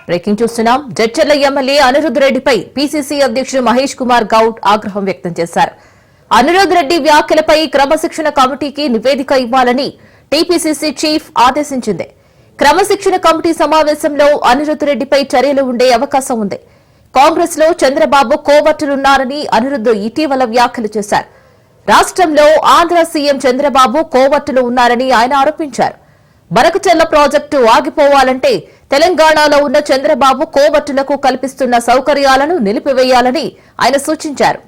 Breaking చూస్తున్నాం. Jadcherla MLA Anirudh రెడ్డిపై PCC అధ్యక్షుడు మహేష్ కుమార్ గౌడ్ ఆగ్రహం వ్యక్తం చేశారు. అనిరుద్ రెడ్డి వ్యాఖ్యలపై క్రమశిక్షణ కమిటీకి నివేదిక ఇవ్వాలని టీపీసీసీ చీఫ్ ఆదేశించింది. క్రమశిక్షణ కమిటీ సమావేశంలో అనిరుద్ రెడ్డిపై చర్యలు ఉండే అవకాశం ఉంది. కాంగ్రెస్ లో చంద్రబాబు కోవర్టులున్నారని అనిరుద్ ఇటీవల వ్యాఖ్యలు చేశారు. రాష్ట్రంలో ఆంధ్ర సీఎం చంద్రబాబు కోవర్టులు ఉన్నారని ఆయన ఆరోపించారు. బనకచెర్ల ప్రాజెక్టు ఆగిపోవాలంటే తెలంగాణలో ఉన్న చంద్రబాబు కోవర్టులకు కల్పిస్తున్న సౌకర్యాలను నిలిపివేయాలని ఆయన సూచించారు.